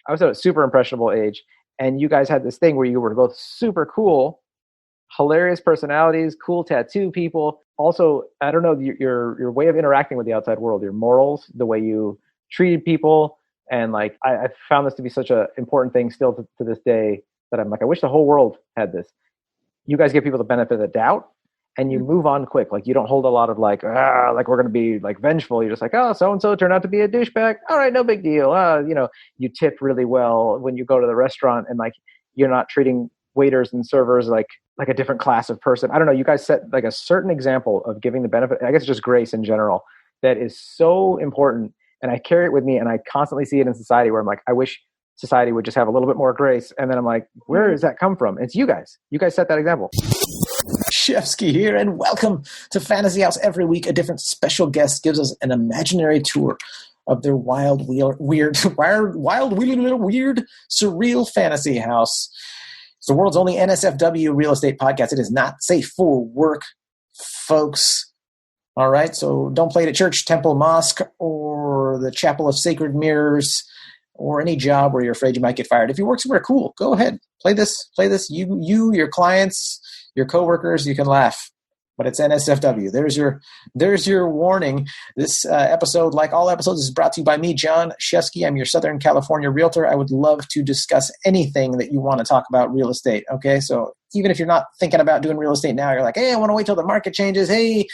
I was at a super impressionable age, and you guys had this thing where you were both super cool, hilarious personalities, cool tattoo people. Also, I don't know, your way of interacting with the outside world, your morals, the way you treated people. And like, I found this to be such an important thing still to this day, that I'm like, I wish the whole world had this. You guys give people the benefit of the doubt, and you move on quick. Like, you don't hold a lot of like we're going to be like vengeful. You're just like, oh, so-and-so turned out to be a douchebag. All right, no big deal. You tip really well when you go to the restaurant, and like, you're not treating waiters and servers like a different class of person. I don't know. You guys set like a certain example of giving the benefit, I guess just grace in general, that is so important. And I carry it with me, and I constantly see it in society where I'm like, I wish society would just have a little bit more grace. And then I'm like, where does that come from? It's you guys. You guys set that example. Shefsky here, and welcome to Fantasy House. Every week, a different special guest gives us an imaginary tour of their wild, weird, surreal fantasy house. It's the world's only NSFW real estate podcast. It is not safe for work, folks. All right, so don't play it at church, temple, mosque, or the chapel of sacred mirrors, or any job where you're afraid you might get fired. If you work somewhere cool, go ahead. Play this. You, your clients, your coworkers, you can laugh. But it's NSFW. There's your warning. This episode, like all episodes, is brought to you by me, Jon Shefsky. I'm your Southern California realtor. I would love to discuss anything that you want to talk about real estate. Okay, so even if you're not thinking about doing real estate now, you're like, hey, I want to wait till the market changes. Hey,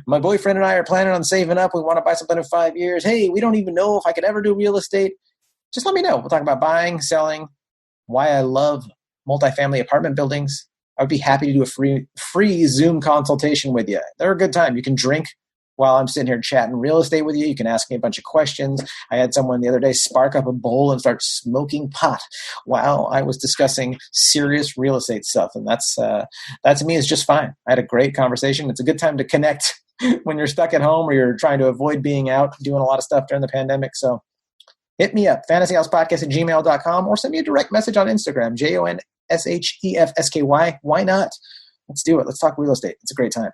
my boyfriend and I are planning on saving up. We want to buy something in 5 years. Hey, we don't even know if I could ever do real estate. Just let me know. We'll talk about buying, selling, why I love multifamily apartment buildings. I would be happy to do a free Zoom consultation with you. They're a good time. You can drink while I'm sitting here chatting real estate with you. You can ask me a bunch of questions. I had someone the other day spark up a bowl and start smoking pot while I was discussing serious real estate stuff. And that to me is just fine. I had a great conversation. It's a good time to connect when you're stuck at home or you're trying to avoid being out doing a lot of stuff during the pandemic. So hit me up, fantasyhousepodcast@gmail.com, or send me a direct message on Instagram, JONSHEFSKY. Why not? Let's do it. Let's talk real estate. It's a great time.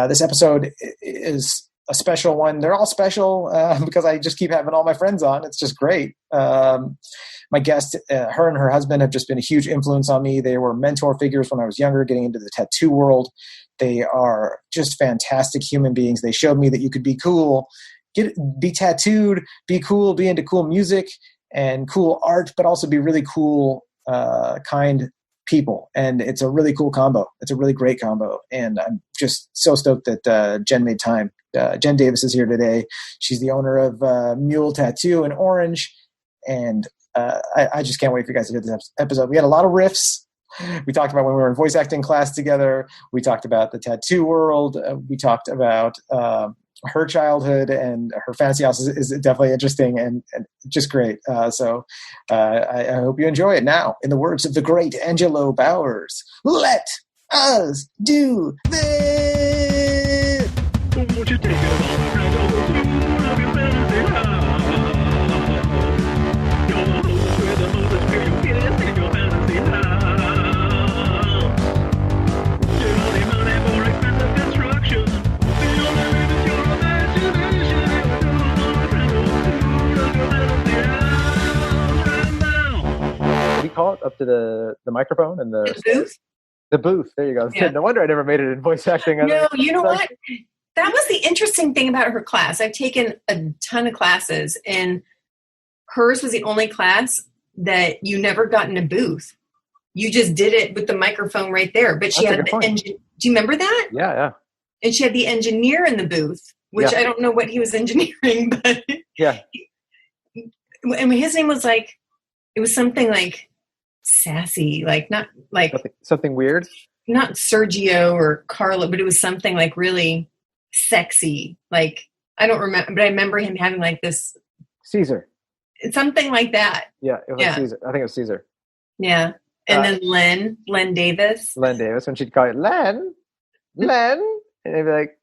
This episode is a special one. They're all special because I just keep having all my friends on. It's just great. My guest, her and her husband have just been a huge influence on me. They were mentor figures when I was younger, getting into the tattoo world. They are just fantastic human beings. They showed me that you could be cool, be tattooed, be cool, be into cool music and cool art, but also be really cool, kind people. And it's a really cool combo. It's a really great combo. And I'm just so stoked that Jen made time. Jen Davis is here today. She's the owner of Mule Tattoo in Orange. And I just can't wait for you guys to hear this episode. We had a lot of riffs. We talked about when we were in voice acting class together. We talked about the tattoo world. We talked about her childhood, and her fantasy house is definitely interesting and just great. So I hope you enjoy it. Now, in the words of the great Angelo Bowers, let us do this. Won't you take it? Call it up to the microphone and the booth. The booth. There you go. Yeah. No wonder I never made it in voice acting. No, you know what? That was the interesting thing about her class. I've taken a ton of classes, and hers was the only class that you never got in a booth. You just did it with the microphone right there. But she had the engine. Do you remember that? Yeah. And she had the engineer in the booth, which I don't know what he was engineering, but yeah. And his name was like, it was something like sassy, like not like something weird, not Sergio or Carlo, but it was something like really sexy. Like, I don't remember, but I remember him having like this Caesar, something like that. Yeah, it was Caesar. I think it was Caesar. Yeah, and then Len Davis. When she'd call it Len, and they'd be like,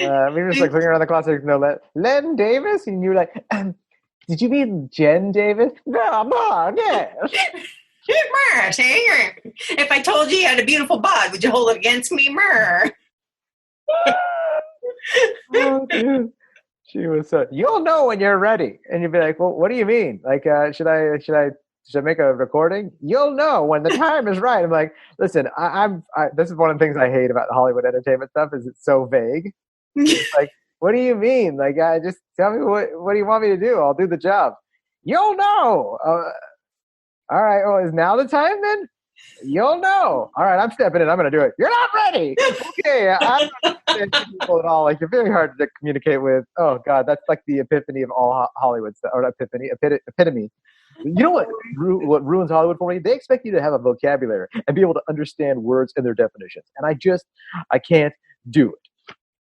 we were just like looking around the class, like, no, Len Davis, and you were like, did you mean Jen Davis? No, yeah. If I told you you had a beautiful bod, would you hold it against me? Oh, dude. She was so, you'll know when you're ready. And you'd be like, well, what do you mean? Like, should I make a recording? You'll know when the time is right. I'm like, listen, this is one of the things I hate about the Hollywood entertainment stuff is it's so vague. It's like, what do you mean? Like, just tell me what do you want me to do? I'll do the job. You'll know. All right. Well, is now the time then? You'll know. All right, I'm stepping in. I'm going to do it. You're not ready. Okay, I don't understand people at all. Like, you're very hard to communicate with. Oh, God, that's like the epiphany of all Hollywood stuff. Or epitome. You know what ruins Hollywood for me? They expect you to have a vocabulary and be able to understand words and their definitions. And I can't do it.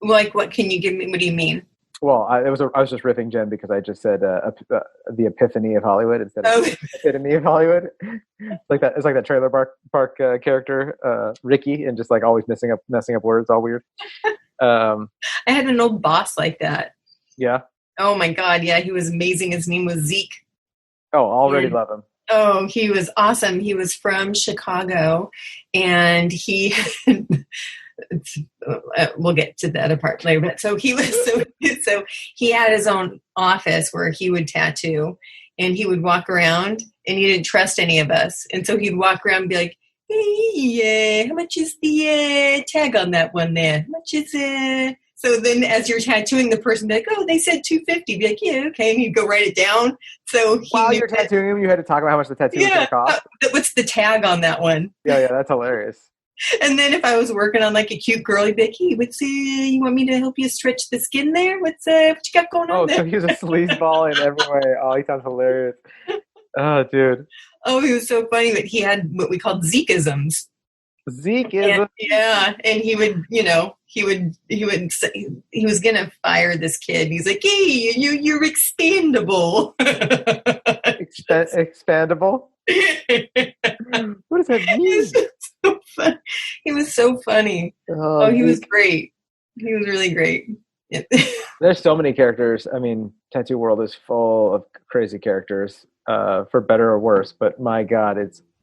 Like, what can you give me? What do you mean? Well, I was just riffing Jen because I just said the epiphany of Hollywood instead of epitome of Hollywood. It's like that trailer park character, Ricky, and just like always messing up words, all weird. I had an old boss like that. Yeah. Oh my God, yeah, he was amazing. His name was Zeke. Oh, already love him. Oh, he was awesome. He was from Chicago, and he. We'll get to the other part later. But so he was so he had his own office where he would tattoo, and he would walk around, and he didn't trust any of us, and so he'd walk around and be like, "Hey, how much is the tag on that one there? How much is it?" So then, as you're tattooing, the person be like, "Oh, they said $250." Be like, "Yeah, okay," and he'd go write it down. So while you're tattooing him, you had to talk about how much the tattoo was going to cost. What's the tag on that one? Yeah, that's hilarious. And then if I was working on like a cute girl, he'd be like, "Hey, you want me to help you stretch the skin there? What you got going on there?" Oh, so he was a sleazeball in every way. Oh, he sounds hilarious. Oh, dude. Oh, he was so funny. But he had what we called Zekeisms. Zekeism? Yeah. And he would say he was going to fire this kid. He's like, "Hey, you're expandable." Expandable? What does that mean? He was so funny. Oh, he was great. He was really great. There's so many characters. I mean, Tattoo World is full of crazy characters, for better or worse. But my God,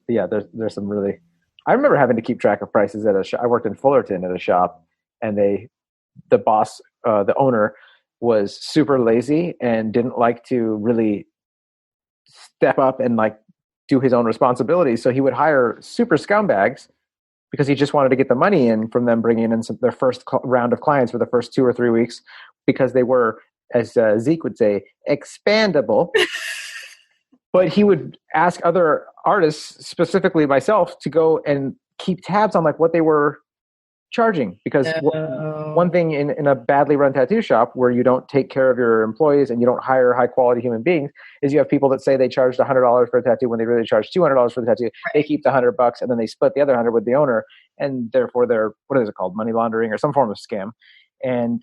there's some really. I remember having to keep track of prices at a shop. I worked in Fullerton at a shop, and the boss, the owner, was super lazy and didn't like to really step up and like do his own responsibilities. So he would hire super scumbags because he just wanted to get the money in from them bringing in their first round of clients for the first 2 or 3 weeks, because they were, as Zeke would say, expandable. But he would ask other artists, specifically myself, to go and keep tabs on like what they were charging, because one thing in a badly run tattoo shop where you don't take care of your employees and you don't hire high quality human beings is you have people that say they charged $100 for a tattoo when they really charged $200 for the tattoo. Right. They keep the $100 and then they split the other 100 with the owner, and therefore they're, what is it called, money laundering or some form of scam. And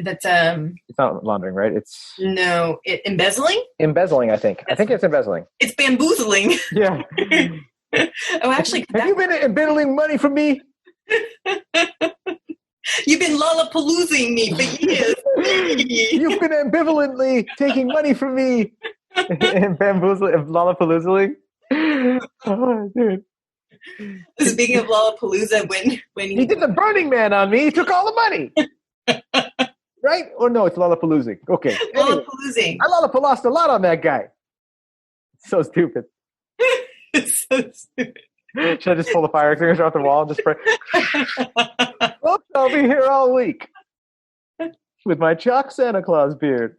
that's it's not laundering, right? It's embezzling. I think it's embezzling. It's bamboozling. Yeah. Oh, actually, have you been embezzling money from me? You've been lollapaloozing me for years. You've been ambivalently taking money from me. And lollapaloozing. Oh, dude. Speaking of Lollapalooza, when he did the Burning Man on me, he took all the money. Right? Or no, it's Lollapaloozing. Okay. Lollapaloozing. I lollapaloozed a lot on that guy. So stupid. It's so stupid. Should I just pull the fire extinguisher off the wall and just spray? Oops, I'll be here all week with my Chalk Santa Claus beard.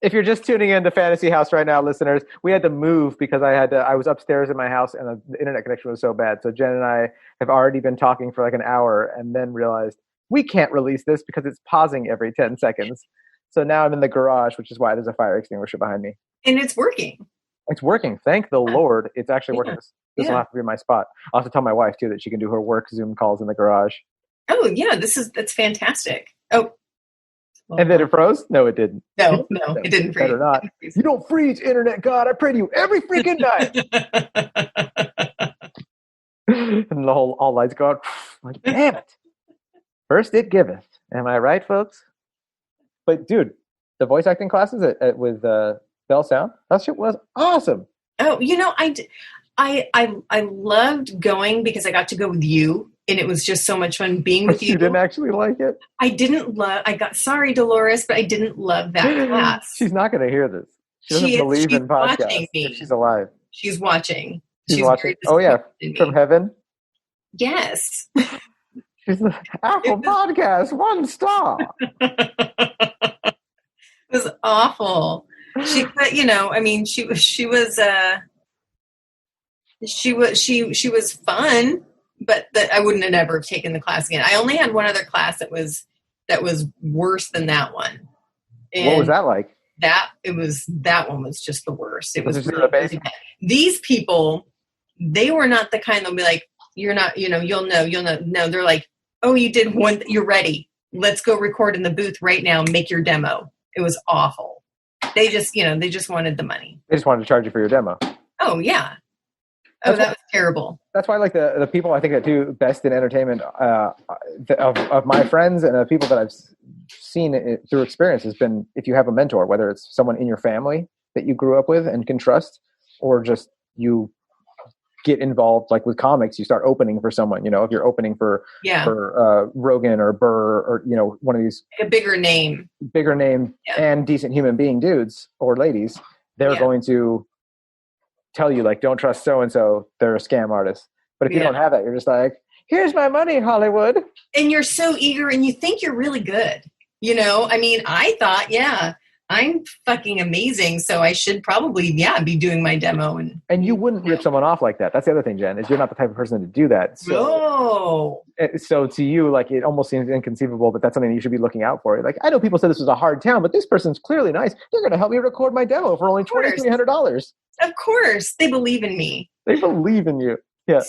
If you're just tuning in to Fantasy House right now, listeners, we had to move because I was upstairs in my house and the internet connection was so bad. So Jen and I have already been talking for like an hour and then realized we can't release this because it's pausing every 10 seconds. So now I'm in the garage, which is why there's a fire extinguisher behind me. And it's working. It's working. Thank the Lord. It's actually working. This will have to be my spot. I'll have to tell my wife, too, that she can do her work Zoom calls in the garage. Oh, yeah. That's fantastic. Oh. Well, and then it froze? No, it didn't. No, it didn't freeze. Better not. You don't freeze, Internet God. I pray to you every freaking night. And the all lights go out. Like, damn it. First it giveth. Am I right, folks? But, dude, the voice acting classes with Bell Sound, that shit was awesome. Oh, I loved going because I got to go with you and it was just so much fun being with you. You didn't actually like it? Sorry, Dolores, but I didn't love that class. She's not going to hear this. She doesn't believe in podcasts if she's alive. She's watching. She's watching. Oh, yeah. From heaven? Yes. She's like, Apple Podcast, 1 star. It was awful. She was fun, but I wouldn't have never taken the class again. I only had one other class that was worse than that one. And what was that like? That one was just the worst. It was really bad. These people, they were not the kind that'll be like, you're not, you'll know. No, they're like, oh, you did one, you're ready. Let's go record in the booth right now. Make your demo. It was awful. They just wanted the money. They just wanted to charge you for your demo. Oh yeah. Oh, that was terrible. That's why, like, the people I think that do best in entertainment of my friends and the people that I've seen it through experience has been if you have a mentor, whether it's someone in your family that you grew up with and can trust, or just you get involved, like with comics, you start opening for someone. If you're opening for Rogan or Burr or one of these a bigger name and decent human being dudes or ladies, they're going to tell you, like, don't trust so-and-so, they're a scam artist. But if you don't have that, you're just like, here's my money, Hollywood. And you're so eager and you think you're really good. I thought, I'm fucking amazing, so I should probably, be doing my demo. And you wouldn't rip someone off like that. That's the other thing, Jen, is you're not the type of person to do that. So to you, like, it almost seems inconceivable, but that's something you should be looking out for. Like, I know people said this was a hard town, but this person's clearly nice. They're going to help me record my demo for only $2,300. Of course. They believe in me. They believe in you. Yeah.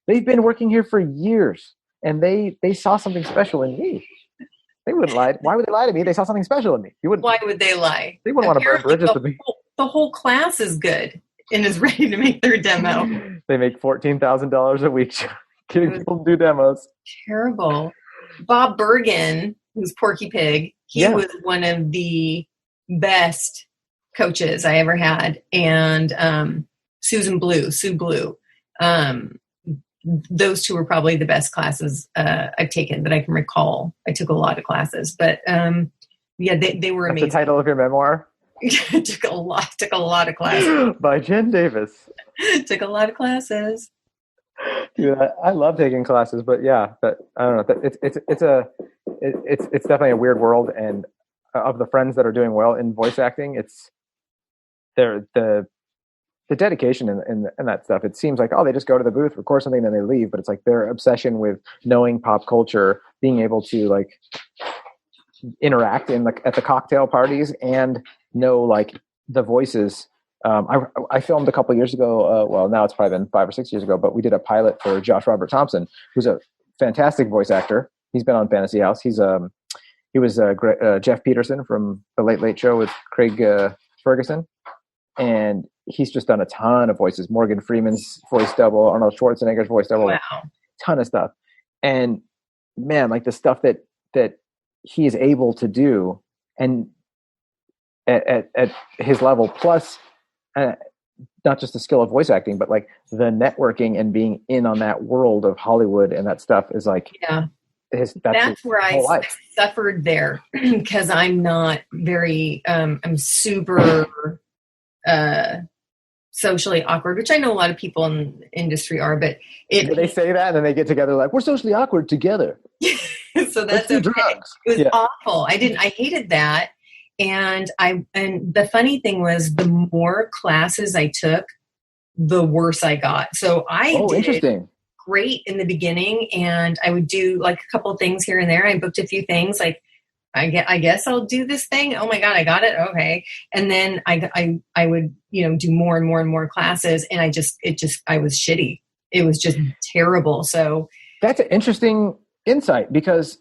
They've been working here for years, and they saw something special in me. They wouldn't lie. Why would they lie to me? They saw something special in me. Why would they lie? They wouldn't want to burn bridges to me. The whole class is good and is ready to make their demo. They make $14,000 a week getting people to do demos. Terrible. Bob Bergen, who's Porky Pig, he was one of the best coaches I ever had. And Sue Blue. Those two were probably the best classes I've taken that I can recall. I took a lot of classes, but they were amazing. That's the title of your memoir? took a lot of classes. By Jen Davis. Took a lot of classes. Dude, I love taking classes, but I don't know. It's definitely a weird world, and of the friends that are doing well in voice acting, the dedication and that stuff, it seems like, they just go to the booth, record something, then they leave. But it's like their obsession with knowing pop culture, being able to, like, interact at the cocktail parties and know, like, the voices. I filmed a couple years ago. Well, now it's probably been 5 or 6 years ago, but we did a pilot for Josh Robert Thompson, who's a fantastic voice actor. He's been on Fantasy House. He was Jeff Peterson from The Late Late Show with Craig Ferguson. And he's just done a ton of voices. Morgan Freeman's voice double, Arnold Schwarzenegger's voice double, wow. Ton of stuff. And man, like the stuff that he is able to do, and at his level, plus not just the skill of voice acting, but like the networking and being in on that world of Hollywood and that stuff is like, that's where I suffered there because I'm not very, I'm super socially awkward, which I know a lot of people in the industry are, but they say that and then they get together like, we're socially awkward together. So that's okay. Drugs. It was awful. I hated that. And the funny thing was the more classes I took, the worse I got. So I did great in the beginning, and I would do like a couple of things here and there. I booked a few things like, I guess I'll do this thing. Oh my God, I got it. Okay. And then I would, do more and more and more classes. And I was shitty. It was just terrible. So that's an interesting insight, because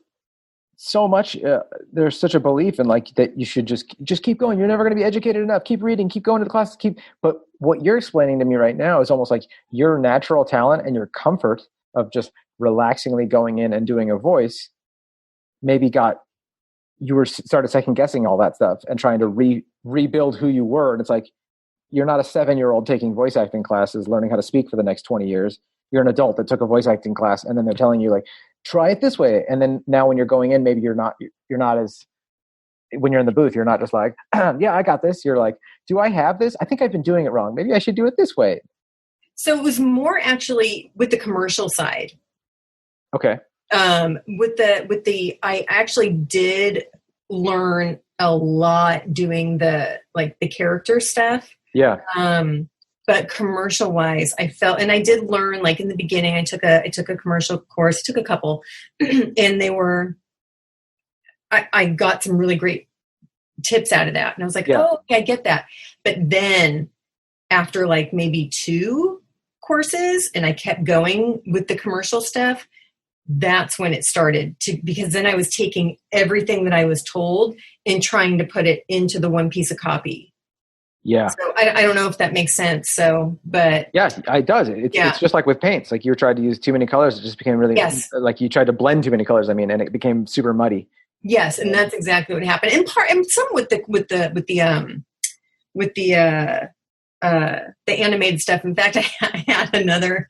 so much, there's such a belief in like that you should just keep going. You're never going to be educated enough. Keep reading, keep going to the classes, but what you're explaining to me right now is almost like your natural talent and your comfort of just relaxingly going in and doing a voice maybe you started second guessing all that stuff and trying to rebuild who you were. And it's like, you're not a 7-year-old taking voice acting classes, learning how to speak for the next 20 years. you're an adult that took a voice acting class, and then they're telling you like, try it this way. And then now when you're going in, maybe you're not as, when you're in the booth, you're not just like, yeah, I got this. You're like, do I have this? I think I've been doing it wrong. Maybe I should do it this way. So it was more actually with the commercial side. Okay. I actually did learn a lot doing the character stuff. Yeah. But commercial wise, I felt, and I did learn, like in the beginning, I took a commercial course, took a couple, and I got some really great tips out of that. And I was like, oh, okay, I get that. But then after like maybe 2 courses, and I kept going with the commercial stuff, that's when it started because then I was taking everything that I was told and trying to put it into the one piece of copy. Yeah. So I don't know if that makes sense. So, but yeah, it does. It's just like with paints. Like you tried to use too many colors, it just became really like you tried to blend too many colors. I mean, and it became super muddy. Yes, and that's exactly what happened. And some with the animated stuff. In fact, I had another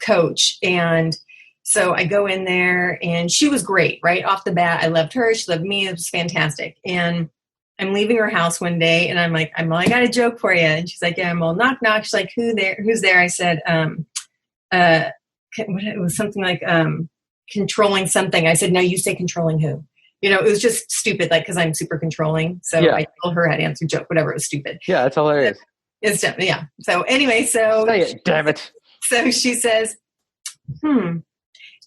coach, and so I go in there, and she was great right off the bat. I loved her. She loved me. It was fantastic. And I'm leaving her house one day, and I'm like, I got a joke for you. And she's like, yeah. I'm all knock knock. She's like, who's there? I said, it was something like controlling something. I said, no, you say controlling who? You know, it was just stupid, like because I'm super controlling. So I told her how to answer a joke, whatever. It was stupid. Yeah, it's hilarious. It's definitely So anyway, say it, damn it. So she says, do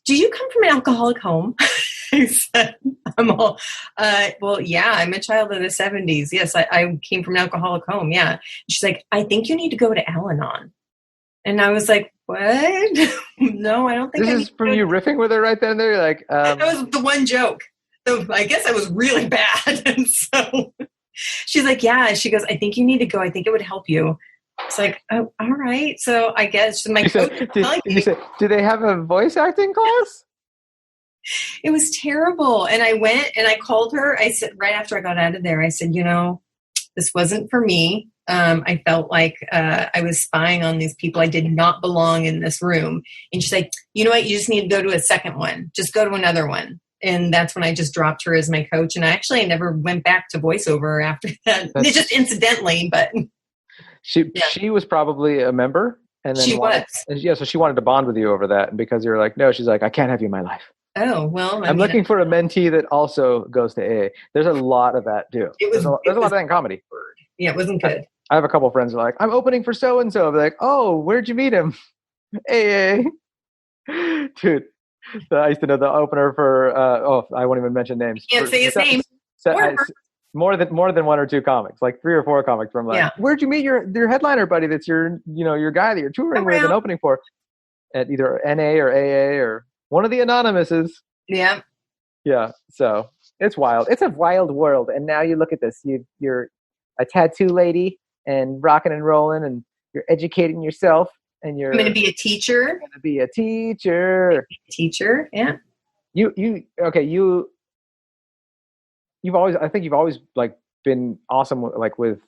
you come from an alcoholic home? I said, I'm all, well, yeah, I'm a child of the 70s. Yes, I came from an alcoholic home. Yeah. She's like, I think you need to go to Al-Anon. And I was like, what? No, I don't think this is from you riffing with her right then and there. You're like, that was the one joke. So I guess I was really bad. And so she's like, yeah. She goes, I think you need to go. I think it would help you. It's like, oh, all right. So I guess my coach do they have a voice acting class? It was terrible. And I went and I called her. I said, right after I got out of there, I said, this wasn't for me. I felt like I was spying on these people. I did not belong in this room. And she's like, you know what? You just need to go to a second one. Just go to another one. And that's when I just dropped her as my coach. And I never went back to voiceover after that. Just incidentally, but she was probably a member, and then so she wanted to bond with you over that. And because you're like, no, she's like, I can't have you in my life. Oh, well, I'm looking for a mentee that also goes to AA. There's a lot of that too. There's a lot of that in comedy. Yeah, it wasn't good. I have a couple of friends who are like, I'm opening for so and so. They're like, oh, where'd you meet him? AA. Dude. So I used to know the opener for I won't even mention names. Can't say his name. More than 1 or 2 comics, like 3 or 4 comics. From like, where'd you meet your headliner buddy? That's your guy that you're touring with and opening for at either NA or AA or one of the anonymouses. Yeah. Yeah. So it's wild. It's a wild world. And now you look at this. You're a tattoo lady and rocking and rolling, and you're educating yourself. And I'm going to be a teacher. Going to be a teacher. Yeah. I think you've always like been awesome. Like with,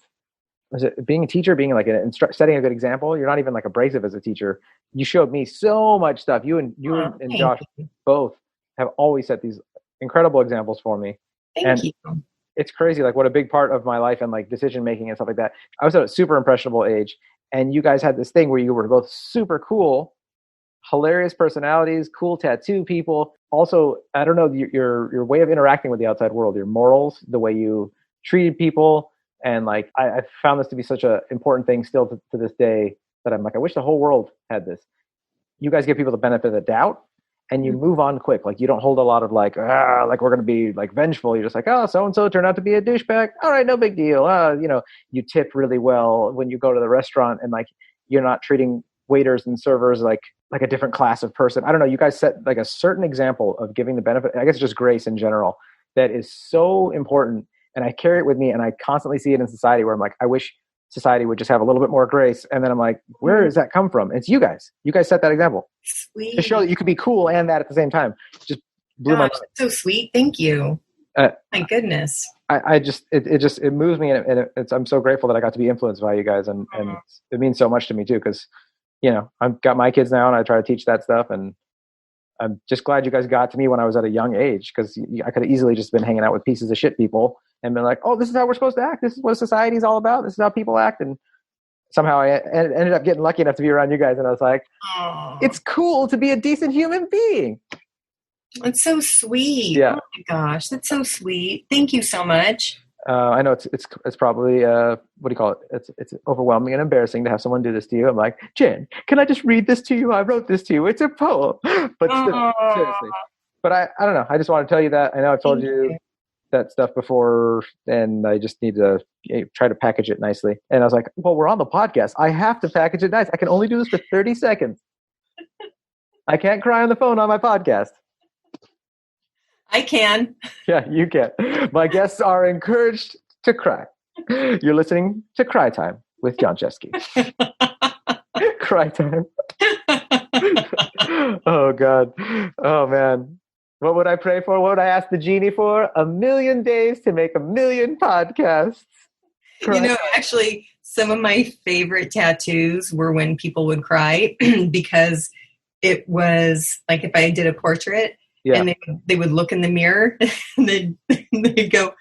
being a teacher, being like setting a good example. You're not even like abrasive as a teacher. You showed me so much stuff. You and Josh both have always set these incredible examples for me. Thank you. It's crazy. Like what a big part of my life and like decision making and stuff like that. I was at a super impressionable age. And you guys had this thing where you were both super cool, hilarious personalities, cool tattoo people. Also, I don't know, your way of interacting with the outside world, your morals, the way you treated people. And like, I found this to be such an important thing still to this day that I'm like, I wish the whole world had this. You guys give people the benefit of the doubt and you move on quick. Like you don't hold a lot of like we're going to be like vengeful. You're just like, oh, so-and-so turned out to be a douchebag. All right, no big deal. You tip really well when you go to the restaurant, and like, you're not treating waiters and servers like a different class of person. I don't know. You guys set like a certain example of giving the benefit. I guess just grace in general that is so important. And I carry it with me, and I constantly see it in society where I'm like, I wish society would just have a little bit more grace. And then I'm like, where does that come from? It's you guys. You guys set that example. Sweet. To show that you could be cool and that at the same time. Just blew my mind. So sweet. Thank you. My goodness. It moves me, and I'm so grateful that I got to be influenced by you guys, and it means so much to me too, because I've got my kids now and I try to teach that stuff. And I'm just glad you guys got to me when I was at a young age, because I could have easily just been hanging out with pieces of shit people and been like, oh, this is how we're supposed to act. This is what society's all about. This is how people act. And somehow I ended up getting lucky enough to be around you guys. And I was like, it's cool to be a decent human being. It's so sweet. Yeah. Oh my gosh, that's so sweet. Thank you so much. I know it's probably what do you call it? It's overwhelming and embarrassing to have someone do this to you. I'm like, Jen, can I just read this to you? I wrote this to you. It's a poem. But still, seriously. But I don't know. I just want to tell you that. I know I've told you that stuff before, and I just need to try to package it nicely. And I was like, well, we're on the podcast. I have to package it nice. I can only do this for 30 seconds. I can't cry on the phone on my podcast. I can. Yeah, you can. My guests are encouraged to cry. You're listening to Cry Time with Jon Shefsky. Cry Time. Oh, God. Oh, man. What would I pray for? What would I ask the genie for? 1,000,000 days to make 1,000,000 podcasts. Cry. Actually, some of my favorite tattoos were when people would cry because it was like if I did a portrait, yeah. And they would look in the mirror and they'd go,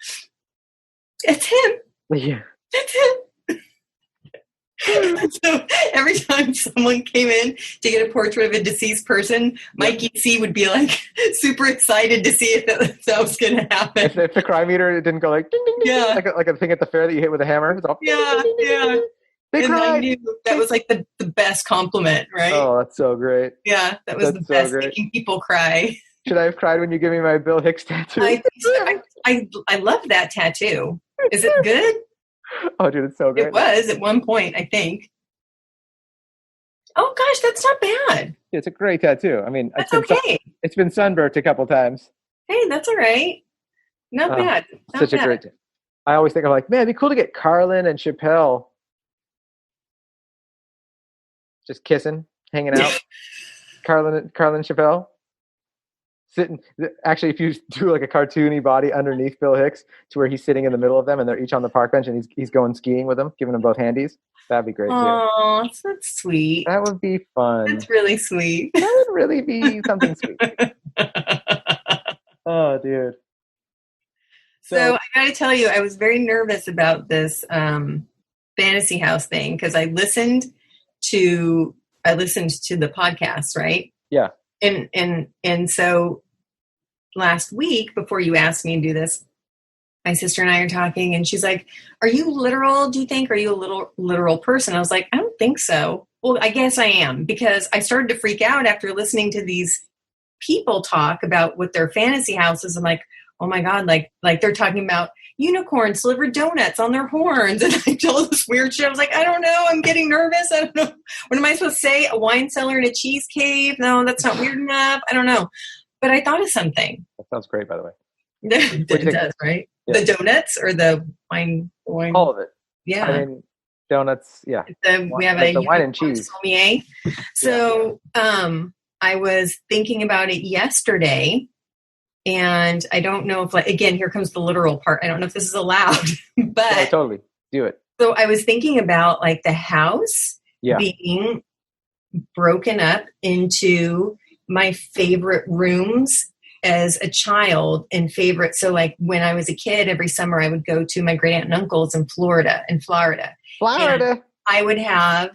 it's him. Yeah. It's him. So every time someone came in to get a portrait of a deceased person, Mikey C would be like super excited to see if that was going to happen. If the cry meter didn't go like ding, ding, ding, yeah. like a thing at the fair that you hit with a hammer. It's all, yeah, ding, ding, ding, yeah. Ding, ding. They and cried. I knew that was like the best compliment, right? Oh, that's so great. Yeah, that was the best, making people cry. Should I have cried when you give me my Bill Hicks tattoo? I love that tattoo. Is it good? Oh, dude, it's so good. It was at one point, I think. Oh gosh, that's not bad. It's a great tattoo. I mean, that's okay. It's been sunburnt a couple times. Hey, that's all right. Not bad. Not such bad. A great. I always think I'm like, man, it'd be cool to get Carlin and Chappelle just kissing, hanging out. Carlin and Chappelle. Sitting, actually, if you do like a cartoony body underneath Bill Hicks to where he's sitting in the middle of them and they're each on the park bench and he's going skiing with them, giving them both handies, that'd be great too. Oh, that's sweet. That would be fun. That's really sweet. That would really be something sweet. Oh, dude. So I got to tell you, I was very nervous about this fantasy house thing because I listened to the podcast, right? Yeah. And so last week, before you asked me to do this, my sister and I are talking and she's like, are you literal? Do you think, are you a literal person? I was like, I don't think so. Well, I guess I am, because I started to freak out after listening to these people talk about what their fantasy houses. I'm like, oh my God, like they're talking about unicorns deliver donuts on their horns. And I told this weird shit. I was like, I don't know. I'm getting nervous. I don't know. What am I supposed to say? A wine cellar in a cheese cave? No, that's not weird enough. I don't know. But I thought of something. That sounds great, by the way. It does, right? Yeah. The donuts or the wine? All of it. Yeah. I mean, donuts, yeah. We have the wine and cheese. Sommelier. So I was thinking about it yesterday. And I don't know if, again, here comes the literal part. I don't know if this is allowed, but yeah, totally do it. So I was thinking about the house being broken up into my favorite rooms as a child and favorite. So when I was a kid, every summer I would go to my great aunt and uncles in Florida. And I would have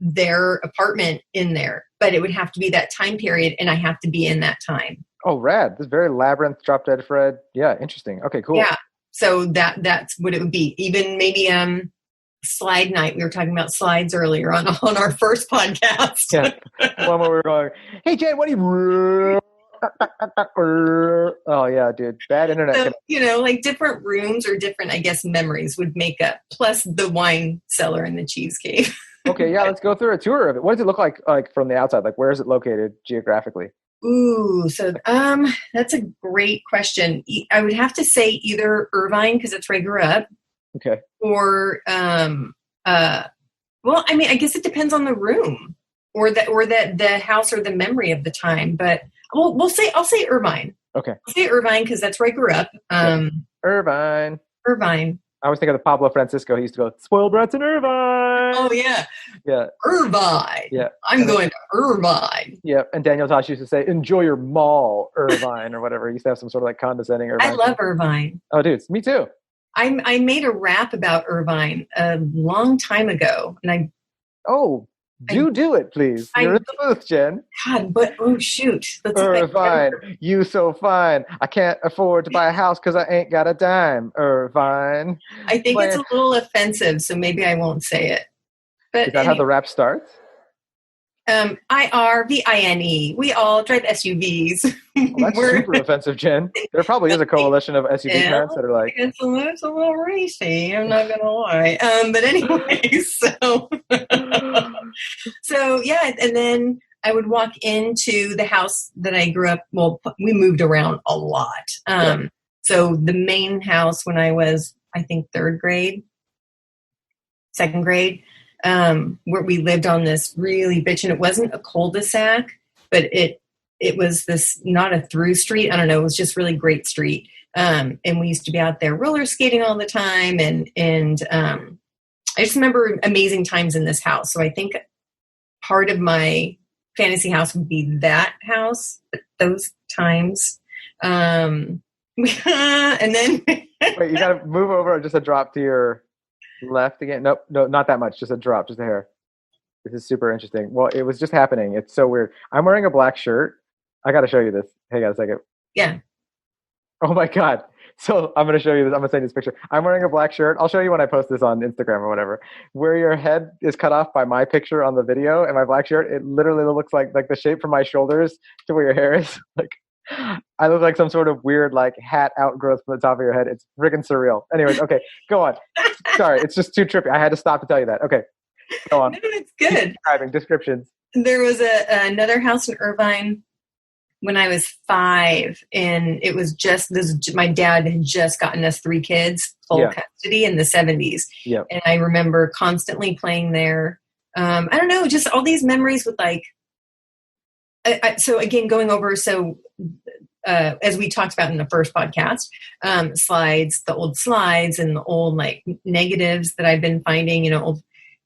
their apartment in there, but it would have to be that time period, and I have to be in that time. Oh, rad. This is very Labyrinth, Drop Dead Fred. Yeah, interesting. Okay, cool. Yeah. So that's what it would be. Even maybe slide night. We were talking about slides earlier on our first podcast. Yeah. One where we were going, hey, Jen, what do you... Oh, yeah, dude. Bad internet. So, different rooms or different, I guess, memories would make up, plus the wine cellar and the cheese cave. Okay, yeah, let's go through a tour of it. What does it look like from the outside? Where is it located geographically? Ooh, so that's a great question. I would have to say either Irvine, because that's where I grew up. Okay. Or well, I mean, I guess it depends on the room or the house or the memory of the time. But I'll say Irvine. Okay. I'll say Irvine because that's where I grew up. Irvine. Irvine. I always think of the Pablo Francisco. He used to go, spoiled brats in Irvine. Oh, yeah. Yeah. Irvine. Yeah. I'm going to Irvine. Yeah. And Daniel Tosh used to say, enjoy your mall, Irvine, or whatever. He used to have some sort of like condescending Irvine. I love Irvine. Oh, dude, me too. I made a rap about Irvine a long time ago. And do it, please. You're in the booth, Jen. God, but shoot. Irvine, you so fine. I can't afford to buy a house because I ain't got a dime. Irvine. I think it's a little offensive, so maybe I won't say it. But is that how the rap starts? IRVINE. We all drive SUVs. Well, that's super offensive, Jen. There probably is a coalition of SUV parents that are like, it's a little racy. I'm not gonna lie. But anyway, so yeah, and then I would walk into the house that I grew up. Well, we moved around a lot. So the main house when I was, I think, second grade. Where we lived on this really bitch, and it wasn't a cul-de-sac, but it was this, not a through street. I don't know. It was just really great street. And we used to be out there roller skating all the time. And I just remember amazing times in this house. So I think part of my fantasy house would be that house, those times. And then wait, you got to move over just a drop to your left again. Nope, no, not that much. Just a drop, just a hair. This is super interesting. Well, it was just happening. It's so weird. I'm wearing a black shirt. I got to show you this. Hang on a second. Yeah. Oh my God. So I'm going to show you this. I'm going to send you this picture. I'm wearing a black shirt. I'll show you when I post this on Instagram or whatever. Where your head is cut off by my picture on the video and my black shirt, it literally looks like the shape from my shoulders to where your hair is. Like, I look like some sort of weird like hat outgrowth from the top of your head. It's freaking surreal. Anyways, okay, go on. Sorry, it's just too trippy. I had to stop to tell you that. Okay, go on. No, it's good. Descriptions. There was another house in Irvine when I was 5, and it was just this. My dad had just gotten us 3 kids, full custody in the 70s. Yep. And I remember constantly playing there. I don't know, just all these memories with like. So again, going over, as we talked about in the first podcast, slides, the old slides and the old like negatives that I've been finding,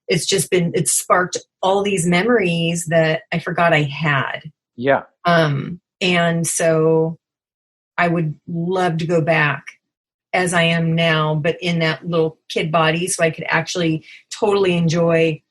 it's sparked all these memories that I forgot I had. Yeah. And so I would love to go back as I am now, but in that little kid body, so I could actually totally enjoy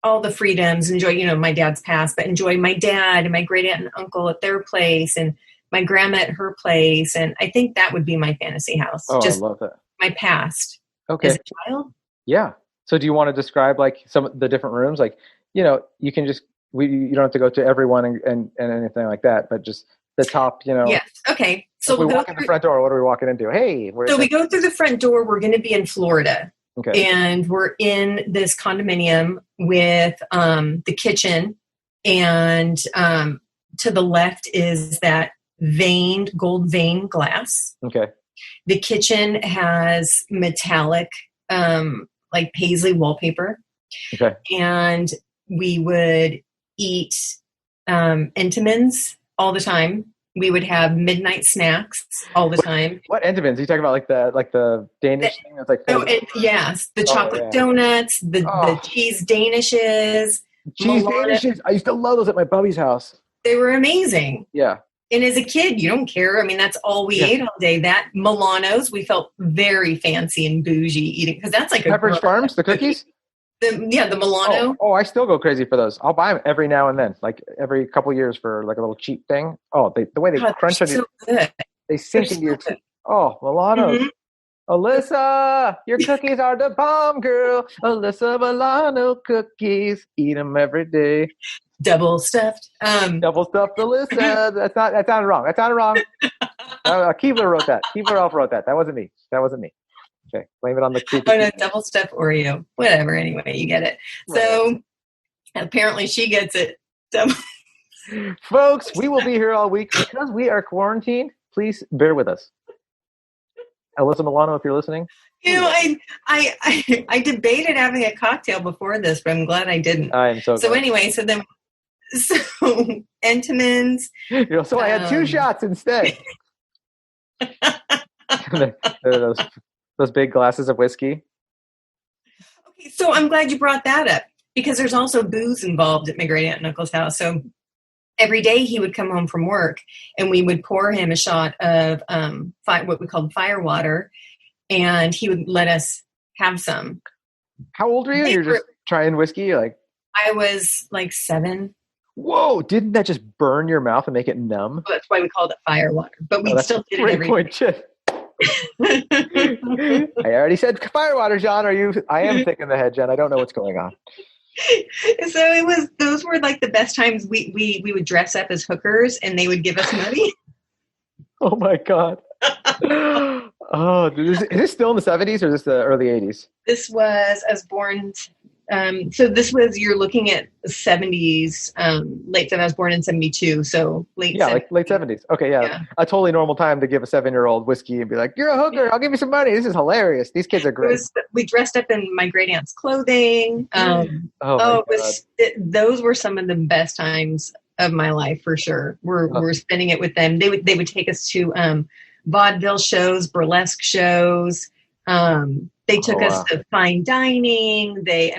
all the freedoms, enjoy, my dad's past, but enjoy my dad and my great aunt and uncle at their place and my grandma at her place. And I think that would be my fantasy house. Oh, just I love that. My past. Okay. As a child. Yeah. So do you want to describe like some of the different rooms? Like, you can just, you don't have to go to everyone and anything like that, but just the top, Yes. Okay. So we walk in the front door. What are we walking into? Hey. So we go through the front door. We're going to be in Florida. Okay. And we're in this condominium with the kitchen, and to the left is that gold veined glass. Okay. The kitchen has metallic, like paisley wallpaper. Okay. And we would eat Entenmann's all the time. We would have midnight snacks all the time. What Entenmann's? Are you talking about like the Danish thing? That's like yes, the chocolate donuts, the cheese Danishes. Cheese Danishes. I used to love those at my Bubby's house. They were amazing. Yeah. And as a kid, you don't care. I mean, that's all we ate all day. That Milanos, we felt very fancy and bougie eating, because that's like Pepperidge Farms, the cookies. The Milano. Oh, I still go crazy for those. I'll buy them every now and then, like every couple years for like a little cheap thing. Oh, the way they crunch on you, they sink into your teeth. Oh, Milano. Mm-hmm. Alyssa, your cookies are the bomb, girl. Alyssa Milano cookies, eat them every day. Double stuffed. Double stuffed Alyssa. That sounded wrong. Keebler wrote that. Keebler wrote that. That wasn't me. Okay, blame it on the creepy. Oh no, double stuffed Oreo. Whatever. Anyway, you get it. Right. So apparently she gets it. Folks, we will be here all week because we are quarantined. Please bear with us. Alyssa Milano, if you're listening. I debated having a cocktail before this, but I'm glad I didn't. I am so glad. So anyway, so Entenmann's. So I had 2 shots instead. Those big glasses of whiskey. So I'm glad you brought that up because there's also booze involved at my great aunt and uncle's house. So every day he would come home from work and we would pour him a shot of what we called fire water, and he would let us have some. How old are you? You're just trying whiskey? Like, I was like 7. Whoa! Didn't that just burn your mouth and make it numb? Well, that's why we called it fire water. But we still did it every day. I already said fire water, Jon. I am thick in the head, Jen. I don't know what's going on. So those were like the best times. We would dress up as hookers and they would give us money. Oh my God. Oh, is this still in the 70s or is this the early 80s? This was, I was born, so this was, you're looking at the 70s, late 70s. I was born in 72, so late 70s. Like late 70s. Okay, yeah. A totally normal time to give a 7-year-old whiskey and be like, you're a hooker, I'll give you some money. This is hilarious. These kids are great. We dressed up in my great aunt's clothing. Those were some of the best times of my life for sure. We're spending it with them. They would take us to vaudeville shows, burlesque shows. They took us to fine dining. They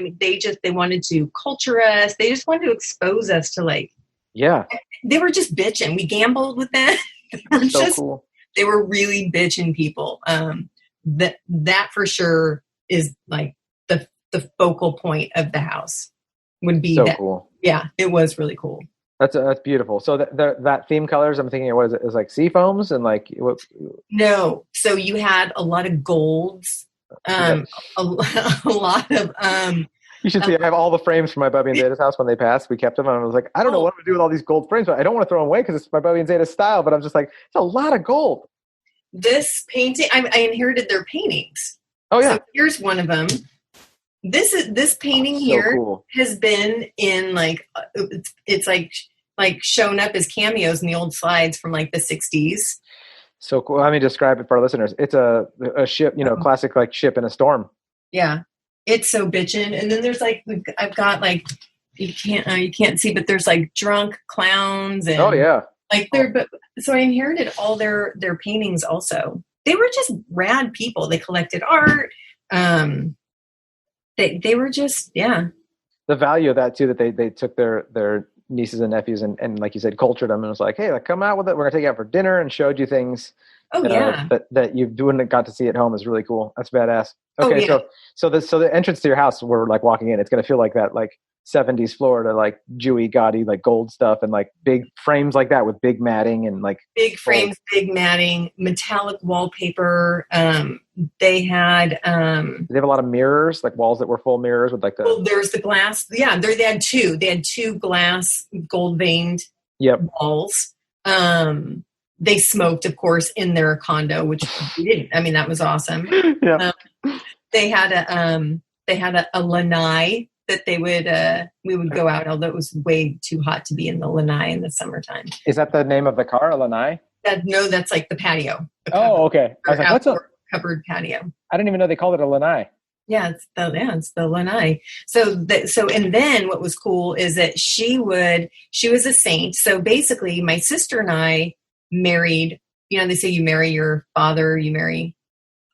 wanted to culture us. They just wanted to expose us to they were just bitching. We gambled with them. Cool. They were really bitching people. That for sure is like the focal point of the house would be so that. Cool. Yeah, it was really cool. That's beautiful. So that theme colors, I'm thinking, what is it? Is like sea foams and like what? No. So you had a lot of golds, a lot of. You should see. I have all the frames from my Bubby and Zeta's house when they passed. We kept them, and I was like, I don't know what to do with all these gold frames, but I don't want to throw them away because it's my Bubby and Zeta's style. But I'm just like, it's a lot of gold. This painting, I inherited their paintings. Oh yeah. So here's one of them. This painting here cool. has been in it's like shown up as cameos in the old slides from like the 60s. So cool. Let me describe it for our listeners. It's a ship, classic like ship in a storm. Yeah, it's so bitchin'. And then there's I've got you can't see, but there's like drunk clowns and so I inherited all their paintings. Also, they were just rad people. They collected art. They were just the value of that too, that they took their nieces and nephews and like you said, cultured them and was like, hey, come out with it. We're gonna take you out for dinner and showed you things that you wouldn't got to see at home is really cool. That's badass. Okay, so the entrance to your house, we're like walking in, it's gonna feel like that 70s Florida, like Jewy, gaudy, like gold stuff and like big frames like that with big matting and like big frames, big matting, metallic wallpaper. They had they have a lot of mirrors, like walls that were full mirrors with like there's the glass. Yeah, they had two. They had 2 glass gold veined walls. They smoked, of course, in their condo, which we didn't. I mean, that was awesome. Yeah. They had a lanai that we would go out, although it was way too hot to be in the lanai in the summertime. Is that the name of the car, a lanai? No, that's like the patio. Okay. I was like, what's a covered patio? I didn't even know they called it a lanai. Yeah, it's the lanai. So and then what was cool is that she was a saint. So basically, my sister and I married. They say you marry your father,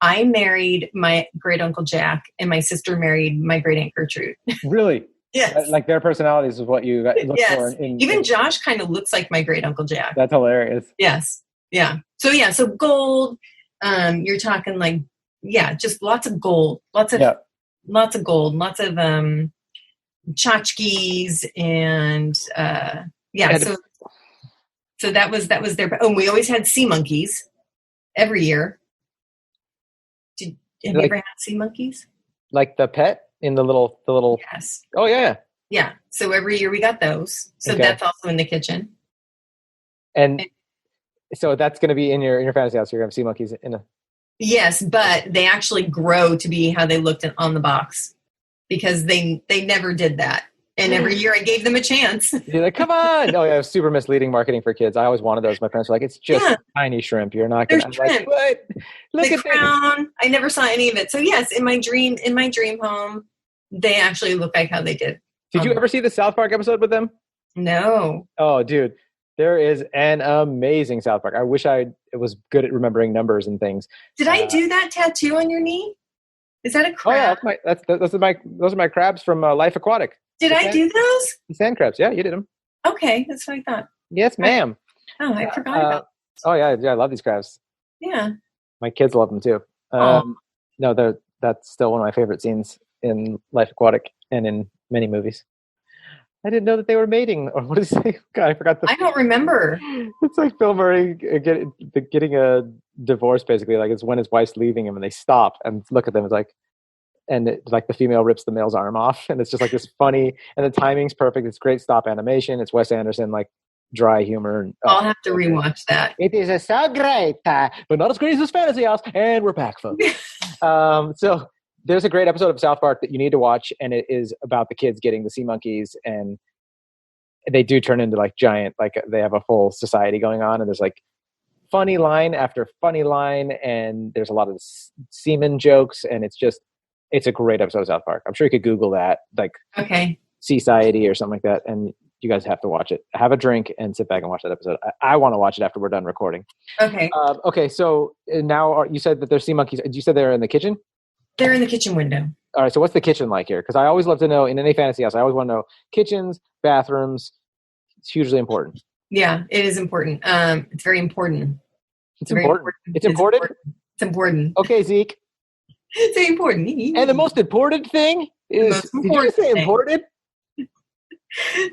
I married my great uncle Jack, and my sister married my great aunt Gertrude. Really? Yes. Like their personalities is what you look for. Even Josh kind of looks like my great uncle Jack. That's hilarious. Yes. Yeah. So gold. You're talking just lots of gold, lots of gold, lots of tchotchkes and So that was their. Oh, we always had sea monkeys every year. Have you ever had sea monkeys? Like the pet in the little. Yes. Oh yeah. Yeah. So every year we got those. So that's also in the kitchen. And so that's going to be in your fantasy house. You're going to have sea monkeys in a. Yes, but they actually grow to be how they looked on the box because they never did that. And every year I gave them a chance. You're like, come on. Oh, yeah, super misleading marketing for kids. I always wanted those. My parents were like, it's just tiny shrimp. You're not going to. Like, what? Look at crown. I never saw any of it. So, yes, in my dream home, they actually look like how they did. Did you ever see the South Park episode with them? No. Oh, dude. There is an amazing South Park. I wish I was good at remembering numbers and things. Did I do that tattoo on your knee? Is that a Oh yeah, crab? those are my crabs from Life Aquatic. Did I do those? The sand crabs. Yeah, you did them. Okay, that's what I thought. Yes, ma'am. I forgot about Oh yeah, I love these crabs. Yeah. My kids love them too. No, that's still one of my favorite scenes in Life Aquatic and in many movies. I didn't know that they were mating. Or what is it? God, I forgot I don't remember. It's like Bill Murray getting a divorce, basically. Like it's when his wife's leaving him, and they stop and look at them. It's like, and it's like the female rips the male's arm off, and it's just like this funny, and the timing's perfect. It's great stop animation. It's Wes Anderson, like dry humor. I'll have to rewatch that. It is so great, but not as great as this Fantasy House. And we're back, folks. So there's a great episode of South Park that you need to watch, and it is about the kids getting the sea monkeys, and they do turn into like giant, like they have a whole society going on, and there's like funny line after funny line, and there's a lot of semen jokes, and it's a great episode of South Park. I'm sure you could Google that, like Seasiety or something like that, and you guys have to watch it. Have a drink and sit back and watch that episode. I want to watch it after we're done recording. Okay. Okay, so now you said that there's sea monkeys. You said they're in the kitchen? They're in the kitchen window. All right, so what's the kitchen like here? Because I always love to know, in any fantasy house, I always want to know kitchens, bathrooms. It's hugely important. Yeah, it is important. It's very important. It's important. It's important? It's important. Okay, Zeke. It's very important. And the most important thing is, did you say important?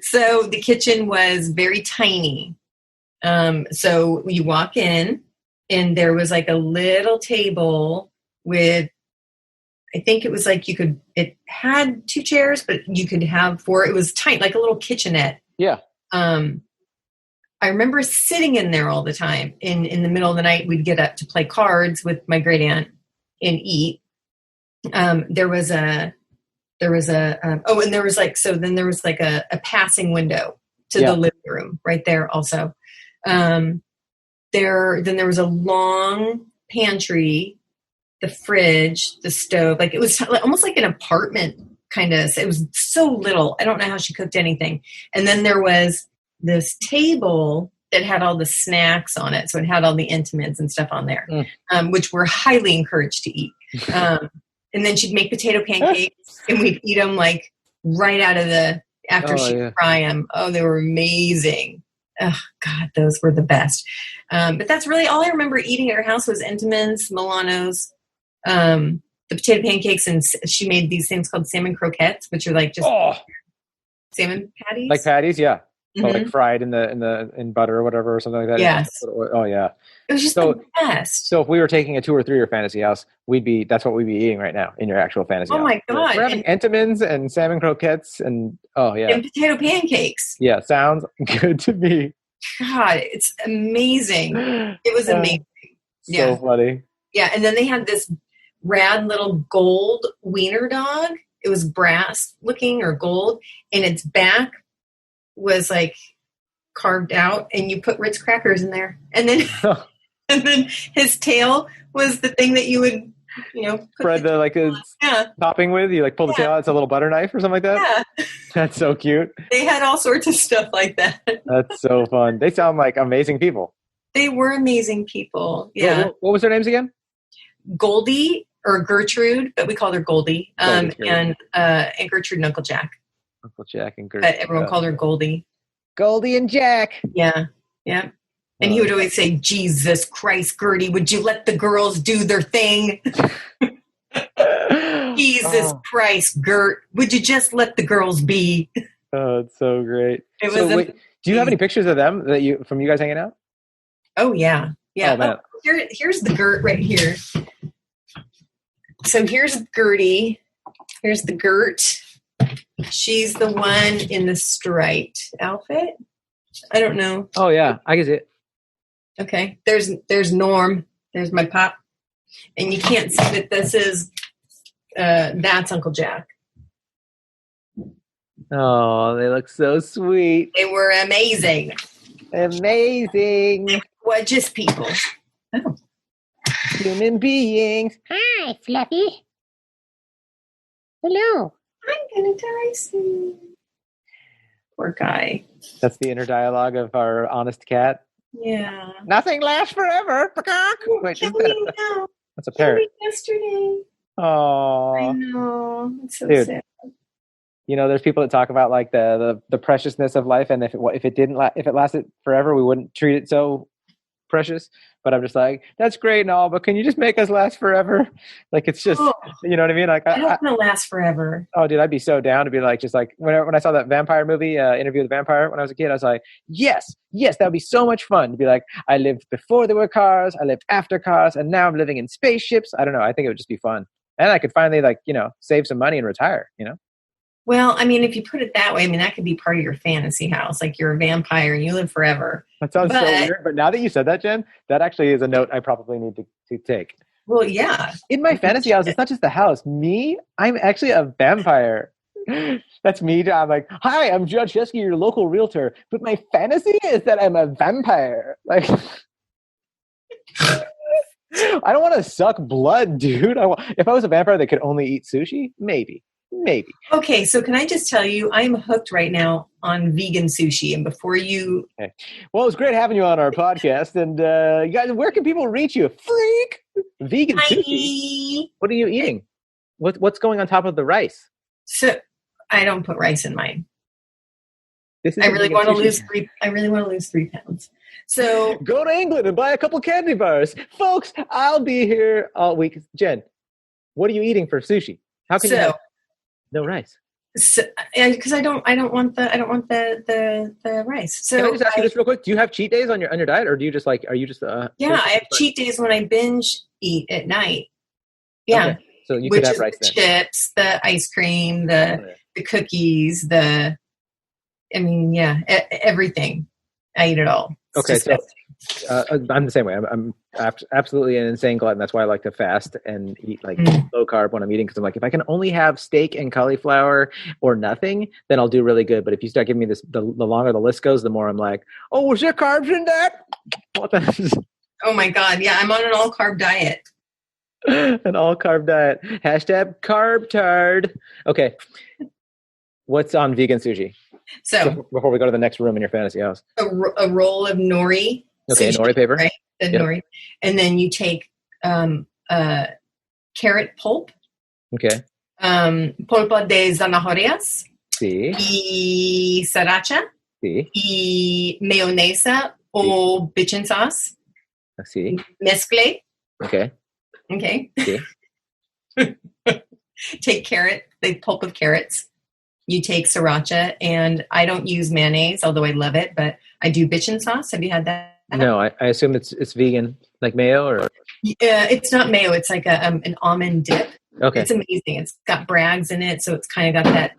So the kitchen was very tiny. So you walk in, and there was like a little table with, I think it was like it had 2 chairs, but you could have 4. It was tiny, like a little kitchenette. Yeah. I remember sitting in there all the time. In the middle of the night, we'd get up to play cards with my great aunt and eat. There was a passing window to the living room right there also. Then there was a long pantry, the fridge, the stove, like it was almost like an apartment kind of. It was so little. I don't know how she cooked anything. And then there was this table that had all the snacks on it. So it had all the Intimates and stuff on there, which were highly encouraged to eat. And then she'd make potato pancakes, and we'd eat them like right out of after she'd fry them. Oh, they were amazing. Oh, God, those were the best. But that's really all I remember eating at her house was Entenmann's, Milano's, the potato pancakes, and she made these things called salmon croquettes, which are like just salmon patties. Like patties, yeah. Mm-hmm. So like fried in butter or whatever or something like that. Yes. Oh yeah. It was just the best. So if we were taking a tour through your fantasy house, that's what we'd be eating right now in your actual fantasy house. Oh my God. We're having Entenmann's and salmon croquettes and and potato pancakes. Yeah, sounds good to me. God, it's amazing. It was amazing. So funny. Yeah, and then they had this rad little gold wiener dog. It was brass looking or gold, and its back was like carved out, and you put Ritz crackers in there, and then and then his tail was the thing that you would spread the topping with. You like pull the tail out. It's a little butter knife or something like that. Yeah. That's so cute. They had all sorts of stuff like that. That's so fun. They sound like amazing people. They were amazing people. Yeah. What was their names again? Goldie or Gertrude, but we called her Goldie. And Gertrude and Uncle Jack. Uncle Jack and Gertrude. But everyone called her Goldie. Goldie and Jack. Yeah. Yeah. And he would always say, Jesus Christ, Gertie, would you let the girls do their thing? Jesus Christ, Gert, would you just let the girls be? Oh, it's so great. Do you have any pictures of them from you guys hanging out? Oh, yeah. Yeah. Oh, man. Here's the Gert right here. So here's Gertie. Here's the Gert. She's the one in the striped outfit. I don't know. Oh, yeah. I can see it. Okay. There's Norm. There's my pop. And you can't see that this is, that's Uncle Jack. Oh, they look so sweet. They were amazing. Amazing. What, just people. Oh. Human beings. Hi, Fluffy. Hello. I'm gonna die soon. Poor guy. That's the inner dialogue of our honest cat. Yeah. Nothing lasts forever. Wait, Kill me now. That's a parrot. Yesterday. I Oh, know. It's so dude. sad. You know, there's people that talk about like the preciousness of life, and if it lasted forever, we wouldn't treat it so precious. But I'm just like, that's great and all, but can you just make us last forever? Like, it's just, Oh, you know what I mean? Like, I don't want to last forever. oh, dude, I'd be so down to be like, just like when I saw that vampire movie, Interview with the Vampire, when I was a kid, I was like, yes, that would be so much fun to be like, I lived before there were cars, I lived after cars, and now I'm living in spaceships. I don't know. I think it would just be fun. And I could finally, like, you know, save some money and retire, you know? Well, I mean, if you put it that way, I mean, that could be part of your fantasy house. Like you're a vampire and you live forever. That sounds so weird. But now that you said that, Jen, that actually is a note I probably need to take. Well, yeah. In my fantasy house, it's not just the house. Me, I'm actually a vampire. That's me. I'm like, hi, I'm Jon Shefsky, your local realtor. But my fantasy is that I'm a vampire. Like, I don't want to suck blood, dude. If I was a vampire that could only eat sushi, maybe. Okay, so can I just tell you, I'm hooked right now on vegan sushi. And before you... Okay. Well, it was great having you on our podcast. And you guys, where can people reach you? Freak! Vegan sushi. What are you eating? What's going on top of the rice? So I don't put rice in mine. I really want to lose 3 pounds. So go to England and buy a couple candy bars. Folks, I'll be here all week. Jen, what are you eating for sushi? How can you have no rice? So, because I don't want the rice. So can I just ask you this real quick? Do you have cheat days on your diet, or do you just like? Are you just? I have cheat days when I binge eat at night. Yeah, okay. So you could have rice then. The chips, the ice cream, the cookies, everything. I eat it all. It's okay, so I'm the same way. I'm absolutely an insane glutton. That's why I like to fast and eat like low carb when I'm eating, because I'm like, if I can only have steak and cauliflower or nothing, then I'll do really good. But if you start giving me this, the longer the list goes, the more I'm like, oh, was there carbs in that? Oh my God. Yeah, I'm on an all carb diet. An all carb diet. Hashtag carb tard. Okay. What's on vegan sushi? So before we go to the next room in your fantasy house, a roll of nori. Okay, sushi, nori paper. Right, the nori, and then you take carrot pulp. Okay. Polpa de zanahorias. Sí. Y sriracha. Sí. Y mayonesa o bitchin sauce. Sí. Mezcle. Okay. Sí. Take the pulp of carrots. You take sriracha, and I don't use mayonnaise, although I love it, but I do bitchin sauce. Have you had that? No, I assume it's vegan, like mayo, or? Yeah, it's not mayo. It's like an almond dip. Okay. It's amazing. It's got Bragg's in it, so it's kind of got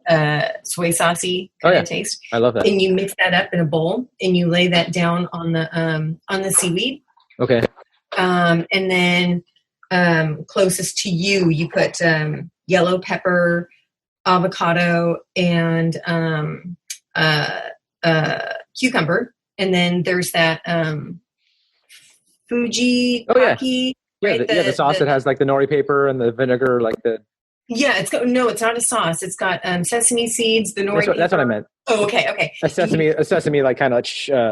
that soy saucy kind of taste. I love that. And you mix that up in a bowl, and you lay that down on the seaweed. Okay. And then closest to you put yellow pepper, avocado, and cucumber, and then there's that Fuji kaki. Right? The sauce that has like the nori paper and the vinegar, like the. Yeah, it's not a sauce. It's got sesame seeds, the nori. That's what I meant. Oh, okay. A sesame, like kind of.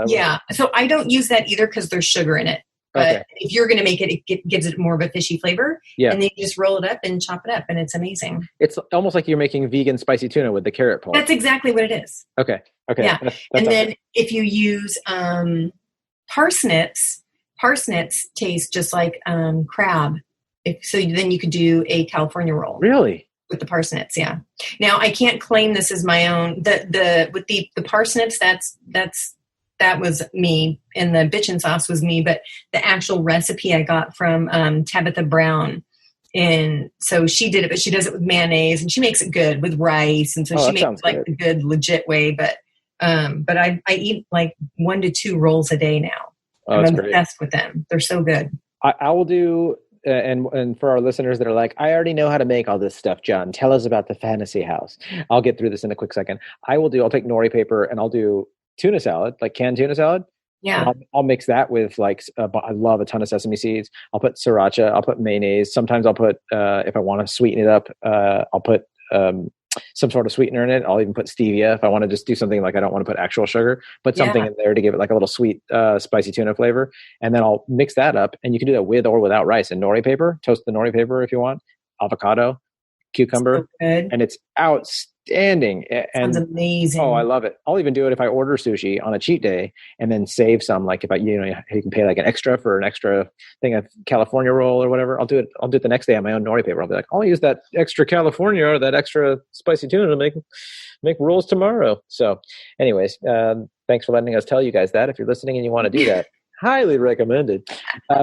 Yeah, so I don't use that either because there's sugar in it. But if you're going to make it, it gives it more of a fishy flavor. Yeah. And then you just roll it up and chop it up, and it's amazing. It's almost like you're making vegan spicy tuna with the carrot pulp. That's exactly what it is. Okay. Yeah. And then if you use parsnips taste just like crab. Then you could do a California roll. Really? With the parsnips, yeah. Now I can't claim this as my own. With the parsnips, that was me, and the bitchin sauce was me, but the actual recipe I got from Tabitha Brown. And so she did it, but she does it with mayonnaise, and she makes it good with rice. And so she makes like the good, legit way. But I eat like 1 to 2 rolls a day now. I'm obsessed with them. They're so good. I will do, and for our listeners that are like, I already know how to make all this stuff, John, tell us about the fantasy house. I'll get through this in a quick second. I'll take nori paper, and I'll do tuna salad, like canned tuna salad. Yeah. I'll mix that with like, I love a ton of sesame seeds. I'll put sriracha. I'll put mayonnaise. Sometimes I'll put, if I want to sweeten it up, I'll put some sort of sweetener in it. I'll even put stevia if I want to just do something like I don't want to put actual sugar. Put something in there to give it like a little sweet, spicy tuna flavor. And then I'll mix that up. And you can do that with or without rice and nori paper. Toast the nori paper if you want. avocado, cucumber, So good. and it's outstanding. Sounds And amazing. oh, I love it. I'll even do it if I order sushi on a cheat day and then save some. Like if you can pay like an extra for an extra thing of California roll or whatever. I'll do it the next day on my own nori paper. I'll be like, I'll use that extra California or that extra spicy tuna to make rolls tomorrow. So anyways, thanks for letting us tell you guys that. If you're listening and you want to do that, highly recommended.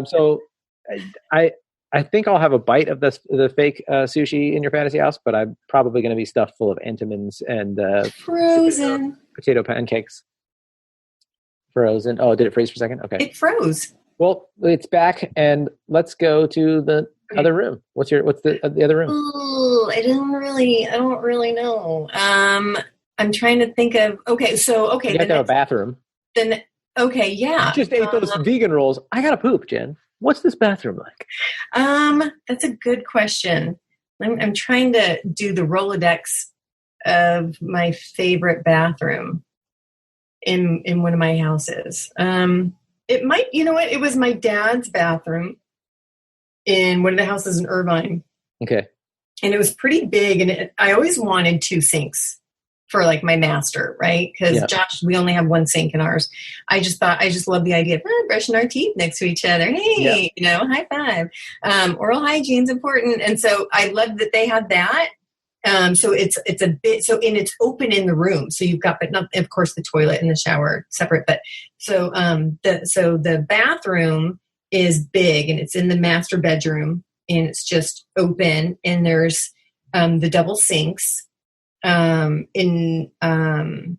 So I think I'll have a bite of the fake sushi in your fantasy house, but I'm probably going to be stuffed full of Entenmann's and frozen potato pancakes. Frozen. Oh, did it freeze for a second? Okay. It froze. Well, it's back, and let's go to the other room. What's the other room? Ooh, I don't really know. I'm trying to think of. Okay. You have to have a bathroom. Then okay, yeah. You just ate those vegan rolls. I gotta poop, Jen. What's this bathroom like? That's a good question. I'm trying to do the Rolodex of my favorite bathroom in one of my houses. It might, you know what? It was my dad's bathroom in one of the houses in Irvine. Okay. And it was pretty big, and I always wanted 2 sinks for like my master, right? Because Josh, we only have 1 sink in ours. I just love the idea of brushing our teeth next to each other. Hey, high five. Oral hygiene's important, and so I love that they have that. So it's a bit and it's open in the room. So you've got, but not of course the toilet and the shower separate. But so the bathroom is big, and it's in the master bedroom, and it's just open, and there's the double sinks. And I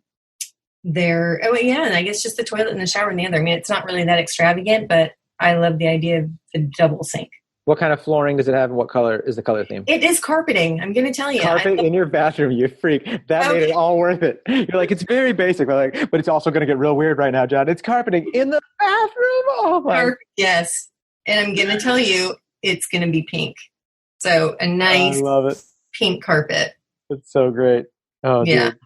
guess just the toilet and the shower in the other. I mean, it's not really that extravagant, but I love the idea of the double sink. What kind of flooring does it have? And what color is the color theme? It is carpeting. I'm going to tell you. Carpet in your bathroom, you freak. That made it all worth it. You're like, it's very basic, but it's also going to get real weird right now, John. It's carpeting in the bathroom. Oh my. Yes. And I'm going to tell you, it's going to be pink. So a nice I love it. Pink carpet. It's so great. Oh yeah. Dude.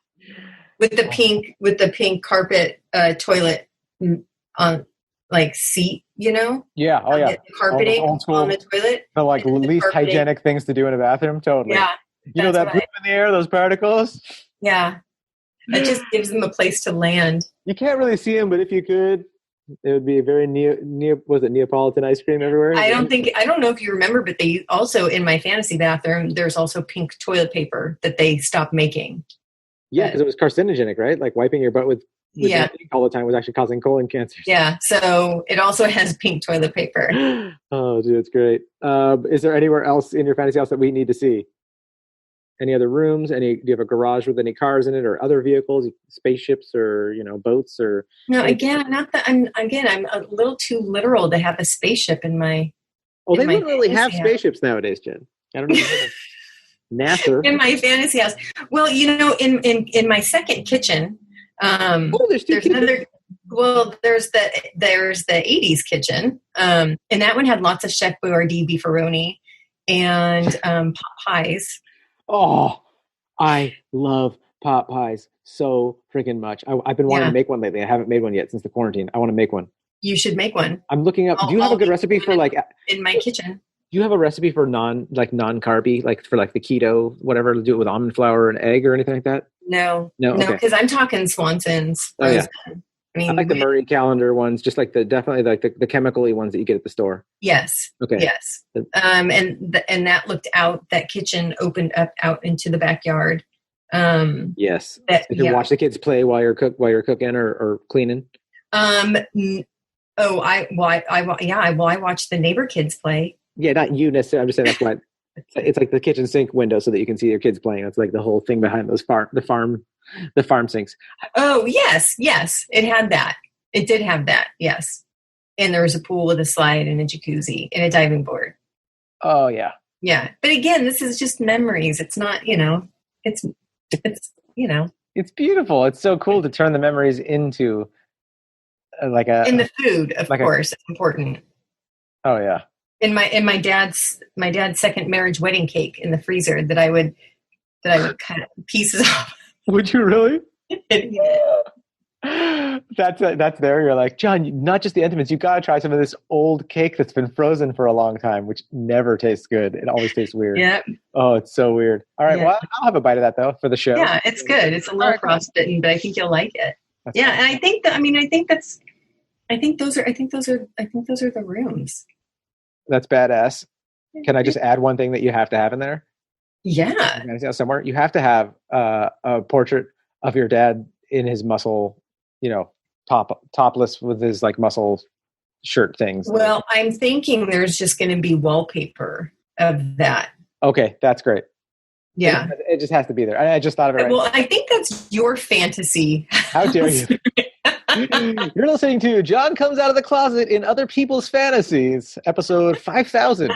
With the pink carpet toilet on like seat, Yeah. Oh yeah. The carpeting on the toilet. The least hygienic things to do in a bathroom. Totally. Yeah. That poop in the air, those particles. Yeah. It just gives them a place to land. You can't really see them, but if you could, it would be a very was it Neapolitan ice cream everywhere? I don't know if you remember, but they also, in my fantasy bathroom, there's also pink toilet paper that they stopped making. Yeah, because it was carcinogenic, right? Like wiping your butt with pink all the time was actually causing colon cancer. Yeah, so it also has pink toilet paper. Oh, dude, it's great. Is there anywhere else in your fantasy house that we need to see? Any other rooms? Do you have a garage with any cars in it, or other vehicles, spaceships, or boats, or? No, again, I'm a little too literal to have a spaceship in my. Oh, they don't really have spaceships nowadays, Jen. I don't know. NASA in my fantasy house. Well, in my second kitchen. There's another. Well, there's the 80s kitchen, and that one had lots of Chef Boyardee beefaroni and pot pies. Oh, I love pot pies so freaking much. I've been wanting to make one lately. I haven't made one yet since the quarantine. I want to make one. You should make one. I'm looking up. Do you have a good recipe for in my kitchen? Do you have a recipe for non-carby, for the keto, whatever, to do it with almond flour and egg or anything like that? No, because I'm talking Swanson's frozen. Oh, yeah. I like the Murray calendar ones, just definitely the chemical-y ones that you get at the store. Yes. Okay. Yes. And that looked out. That kitchen opened up out into the backyard. Yes. You can watch the kids play while you're cooking or cleaning. I watch the neighbor kids play. Yeah, not you necessarily. I'm just saying that's why it's like the kitchen sink window so that you can see your kids playing. It's like the whole thing behind those farm sinks. Oh, yes. It had that. It did have that. Yes. And there was a pool with a slide and a jacuzzi and a diving board. Oh, yeah. Yeah. But again, this is just memories. It's not, it's it's beautiful. It's so cool to turn the memories into in the food, of course, it's important. Oh, yeah. In my dad's second marriage wedding cake in the freezer that I would cut pieces off. Would you really? Yeah. That's there. You're like, John, not just the Entenmann's. You gotta try some of this old cake that's been frozen for a long time, which never tastes good. It always tastes weird. Yeah. Oh, it's so weird. All right, well, I'll have a bite of that though for the show. Yeah, it's good. It's a little frostbitten, but I think you'll like it. That's and I think that. I think those are the rooms. That's badass. Can I just add one thing that you have to have in there? Yeah. Somewhere you have to have a portrait of your dad in his muscle, topless with his like muscle shirt things. Well, I'm thinking there's just going to be wallpaper of that. Okay, that's great. Yeah. It just has to be there. I just thought of it right now. I think that's your fantasy. How dare you? You're listening to John Comes Out of the Closet in Other People's Fantasies, episode 5000.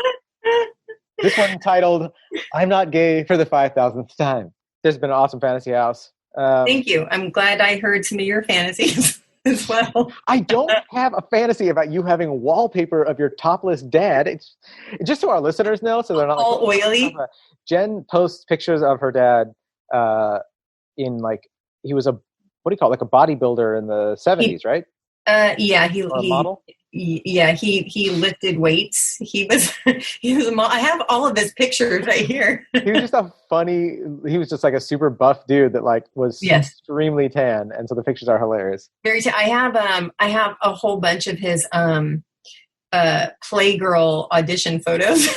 This one titled, I'm Not Gay for the 5,000th Time. There's been an awesome fantasy house. Thank you. I'm glad I heard some of your fantasies as well. I don't have a fantasy about you having wallpaper of your topless dad. It's just so our listeners know, so they're not all like, oily. Jen posts pictures of her dad in like, he was a, what do you call it? Like a bodybuilder in the 70s, right? Yeah, he model. Yeah, he lifted weights. He was a model. I have all of his pictures right here. He was just like a super buff dude that like was extremely tan, and so the pictures are hilarious. Very tan. I have a whole bunch of his Playgirl audition photos.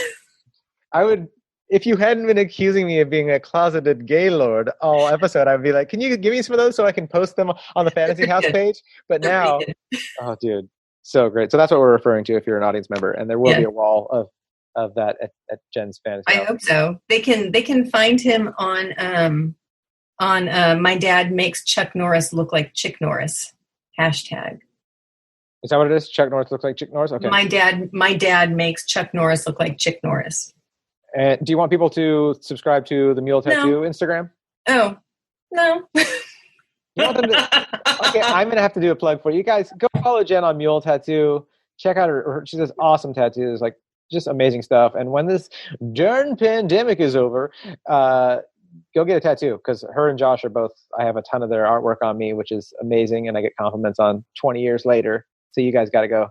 I would, if you hadn't been accusing me of being a closeted gay lord all episode, I'd be like, can you give me some of those so I can post them on the Fantasy House page? But now, oh, dude, so great. So that's what we're referring to if you're an audience member, and there will be a wall of that at Jen's Fantasy House. I hope so. They can find him on My Dad Makes Chuck Norris Look Like Chick Norris #. Is that what it is? Chuck Norris looks like Chick Norris? Okay. My dad makes Chuck Norris look like Chick Norris. And do you want people to subscribe to the Mule Tattoo Instagram? Oh, no. You want them to? Okay, I'm going to have to do a plug for you guys. Go follow Jen on Mule Tattoo. Check out her. She does awesome tattoos, like just amazing stuff. And when this darn pandemic is over, go get a tattoo, because her and Josh are both, I have a ton of their artwork on me, which is amazing. And I get compliments on 20 years later. So you guys got to go.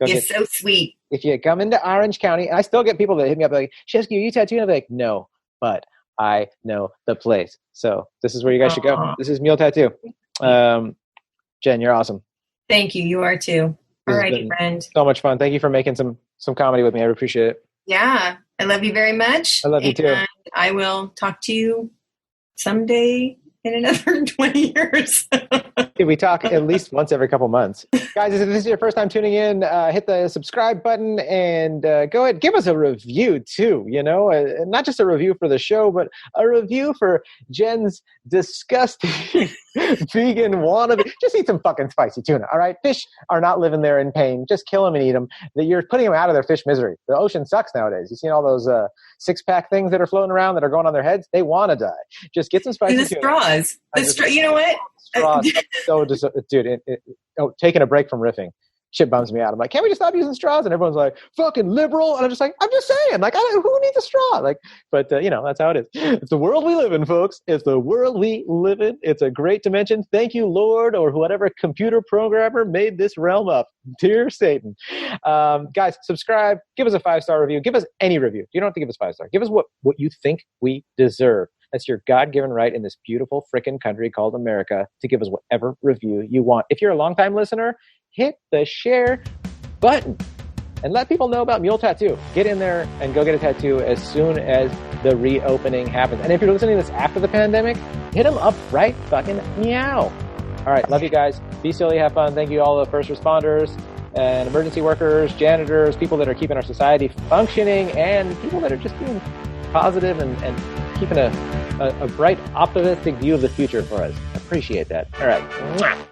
You're so sweet. If you come into Orange County, I still get people that hit me up like, Shefsky, are you tattooing? I'm like, no, but I know the place. So this is where you guys should go. This is Mule Tattoo. Jen, you're awesome. Thank you. You are too. All righty, friend. So much fun. Thank you for making some comedy with me. I appreciate it. Yeah. I love you very much. I love you too. I will talk to you someday in another 20 years. We talk at least once every couple months. Guys, if this is your first time tuning in, hit the subscribe button and go ahead, give us a review too, not just a review for the show, but a review for Jen's disgusting vegan wannabe. Just eat some fucking spicy tuna, all right? Fish are not living there in pain. Just kill them and eat them. You're putting them out of their fish misery. The ocean sucks nowadays. You've seen all those six-pack things that are floating around that are going on their heads? They want to die. Just get some spicy tuna. Straws. You know what? Straws. Dude, taking a break from riffing, shit bums me out. I'm like, can't we just stop using straws? And everyone's like, fucking liberal. And I'm just like, I'm just saying, like, who needs a straw? Like, but that's how it is. It's the world we live in, folks. It's the world we live in. It's a great dimension. Thank you, Lord, or whatever computer programmer made this realm up. Dear Satan. Guys, subscribe. Give us a 5-star review. Give us any review. You don't have to give us 5-star. Give us what you think we deserve. That's your God-given right in this beautiful frickin' country called America to give us whatever review you want. If you're a longtime listener, hit the share button and let people know about Mule Tattoo. Get in there and go get a tattoo as soon as the reopening happens. And if you're listening to this after the pandemic, hit them up right fucking meow. All right, love you guys. Be silly, have fun. Thank you all the first responders and emergency workers, janitors, people that are keeping our society functioning, and people that are just being positive and keeping a bright, optimistic view of the future for us. I appreciate that. All right. Mwah.